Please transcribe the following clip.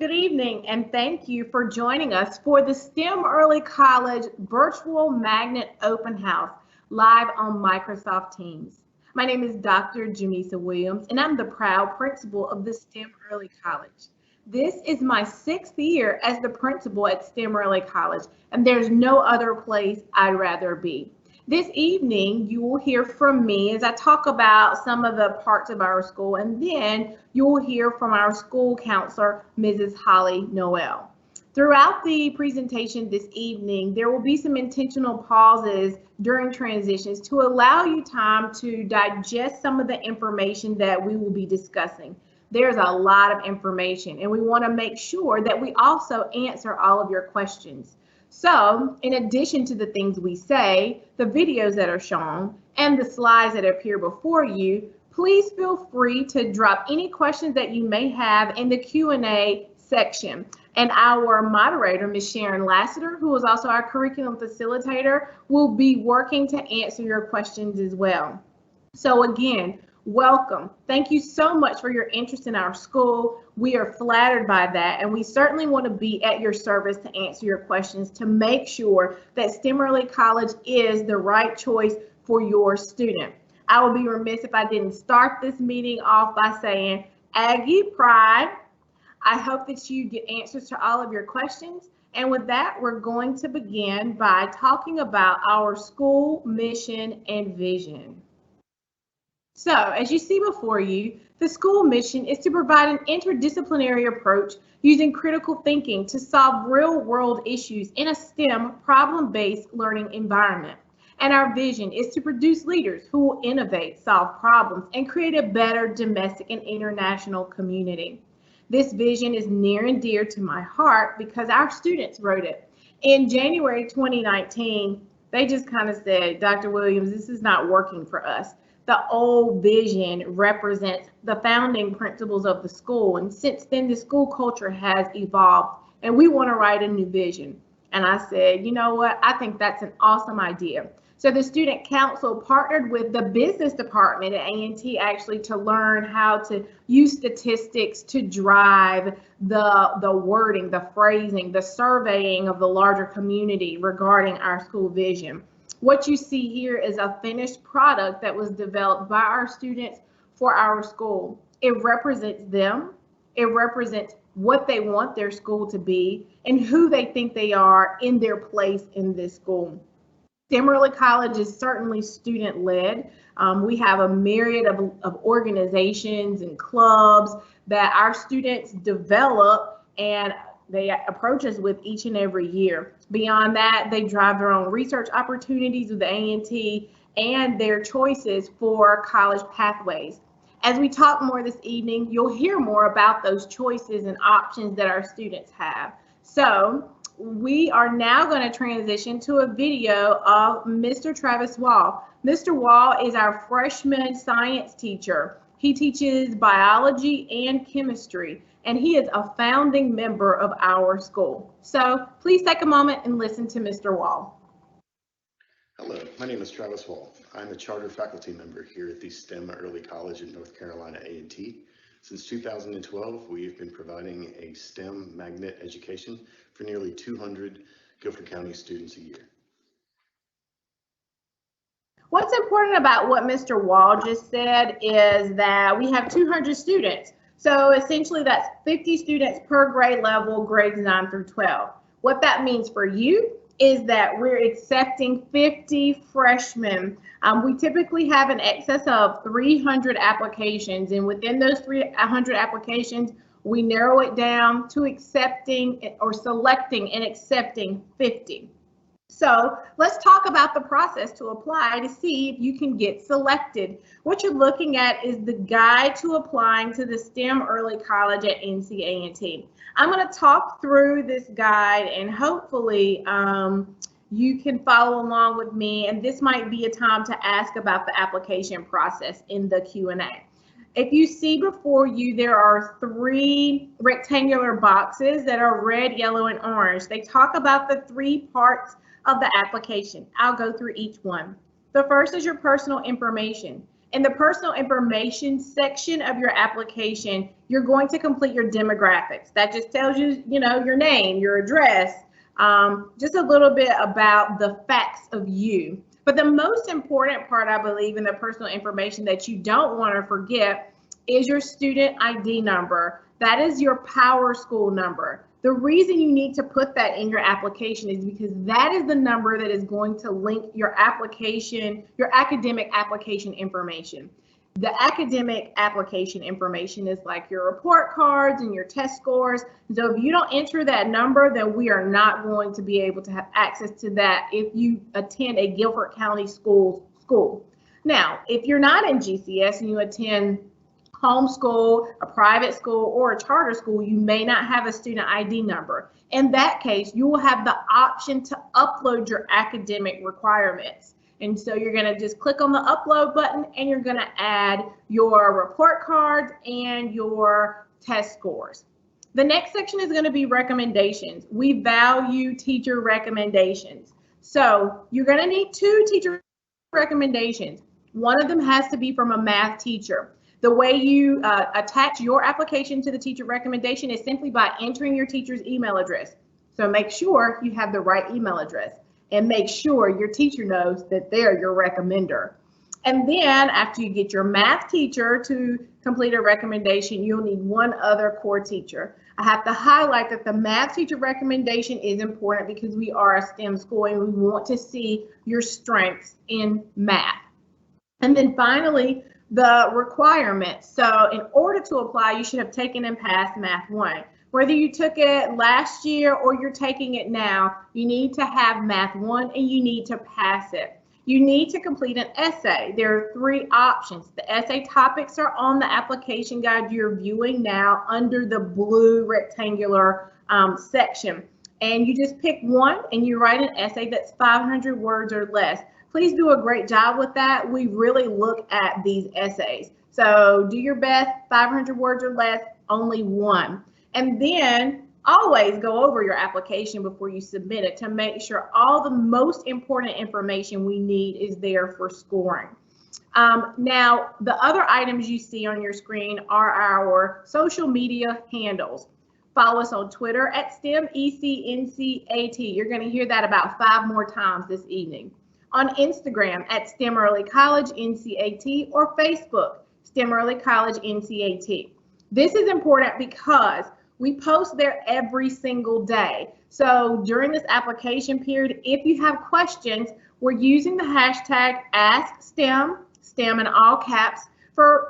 Good evening, and thank you for joining us for the STEM Early College Virtual Magnet Open House live on Microsoft Teams. My name is Dr. Janisa Williams, and I'm the proud principal of the STEM Early College. This is my 6th year as the principal at STEM Early College, and there's no other place I'd rather be. This evening, you will hear from me as I talk about some of the parts of our school, and then you will hear from our school counselor, Mrs. Holly Noel. Throughout the presentation this evening, there will be some intentional pauses during transitions to allow you time to digest some of the information that we will be discussing. There's a lot of information, and we want to make sure that we also answer all of your questions. So, in addition to the things we say, the videos that are shown, and the slides that appear before you, please feel free to drop any questions that you may have in the Q&A section. And our moderator, Ms. Sharon Lassiter, who is also our curriculum facilitator, will be working to answer your questions as well. So again, welcome. Thank you so much for your interest in our school. We are flattered by that, and we certainly want to be at your service to answer your questions to make sure that STEM Early College is the right choice for your student. I would be remiss if I didn't start this meeting off by saying, Aggie Pride. I hope that you get answers to all of your questions. And with that, we're going to begin by talking about our school mission and vision. So, as you see before you, the school mission is to provide an interdisciplinary approach using critical thinking to solve real-world issues in a STEM problem-based learning environment. And our vision is to produce leaders who will innovate, solve problems, and create a better domestic and international community. This vision is near and dear to my heart because our students wrote it. In January 2019, they just kind of said, Dr. Williams, this is not working for us. The old vision represents the founding principles of the school. And since then, the school culture has evolved and we want to write a new vision. And I said, you know what? I think that's an awesome idea. So the student council partnered with the business department at A&T actually to learn how to use statistics to drive the wording, the phrasing, the surveying of the larger community regarding our school vision. What you see here is a finished product that was developed by our students for our school. It represents them. It represents what they want their school to be and who they think they are in their place in this school. STEM Early College is certainly student-led. We have a myriad of organizations and clubs that our students develop and they approach us with each and every year. Beyond that, they drive their own research opportunities with A&T and their choices for college pathways. As we talk more this evening, you'll hear more about those choices and options that our students have. So we are now going to transition to a video of Mr. Travis Wall. Mr. Wall is our freshman science teacher. He teaches biology and chemistry, and he is a founding member of our school. So please take a moment and listen to Mr. Wall. Hello, my name is Travis Wall. I'm a charter faculty member here at the STEM Early College in North Carolina A&T. Since 2012, we've been providing a STEM magnet education for nearly 200 Guilford County students a year. What's important about what Mr. Wall just said is that we have 200 students. So essentially that's 50 students per grade level, grades 9 through 12. What that means for you is that we're accepting 50 freshmen. We typically have an excess of 300 applications, and within those 300 applications, we narrow it down to accepting or selecting and accepting 50. So let's talk about the process to apply to see if you can get selected. What you're looking at is the guide to applying to the STEM Early College at NC A&T. I'm going to talk through this guide and hopefully you can follow along with me, and this might be a time to ask about the application process in the Q&A. If you see before you, there are 3 rectangular boxes that are red, yellow, and orange. They talk about the 3 parts of the application. I'll go through each one. The first is your personal information. In the personal information section of your application, you're going to complete your demographics. That just tells you, your name, your address, just a little bit about the facts of you. But the most important part, I believe, in the personal information that you don't want to forget is your student ID number. That is your PowerSchool number. The reason you need to put that in your application is because that is the number that is going to link your application, your academic application information. The academic application information is like your report cards and your test scores. So if you don't enter that number, then we are not going to be able to have access to that if you attend a Guilford County school. Now, if you're not in GCS and you attend homeschool, a private school, or a charter school, you may not have a student ID number. In that case, you will have the option to upload your academic requirements. And so you're going to just click on the upload button and you're going to add your report cards and your test scores. The next section is going to be recommendations. We value teacher recommendations. So you're going to need 2 teacher recommendations. One of them has to be from a math teacher. The way you attach your application to the teacher recommendation is simply by entering your teacher's email address. So make sure you have the right email address and make sure your teacher knows that they're your recommender. And then after you get your math teacher to complete a recommendation, you'll need one other core teacher. I have to highlight that the math teacher recommendation is important because we are a STEM school and we want to see your strengths in math. And then finally, the requirements. So in order to apply, you should have taken and passed Math 1. Whether you took it last year or you're taking it now, you need to have Math 1 and you need to pass it. You need to complete an essay. There are 3 options. The essay topics are on the application guide you're viewing now under the blue rectangular section. And you just pick one and you write an essay that's 500 words or less. Please do a great job with that. We really look at these essays. So do your best, 500 words or less, only one. And then always go over your application before you submit it to make sure all the most important information we need is there for scoring. Now, the other items you see on your screen are our social media handles. Follow us on Twitter at STEMECNCAT. You're going to hear that about 5 more times this evening. On Instagram at STEM Early College NCAT or Facebook, STEM Early College NCAT. This is important because we post there every single day. So during this application period, if you have questions, we're using the hashtag AskSTEM, STEM in all caps, for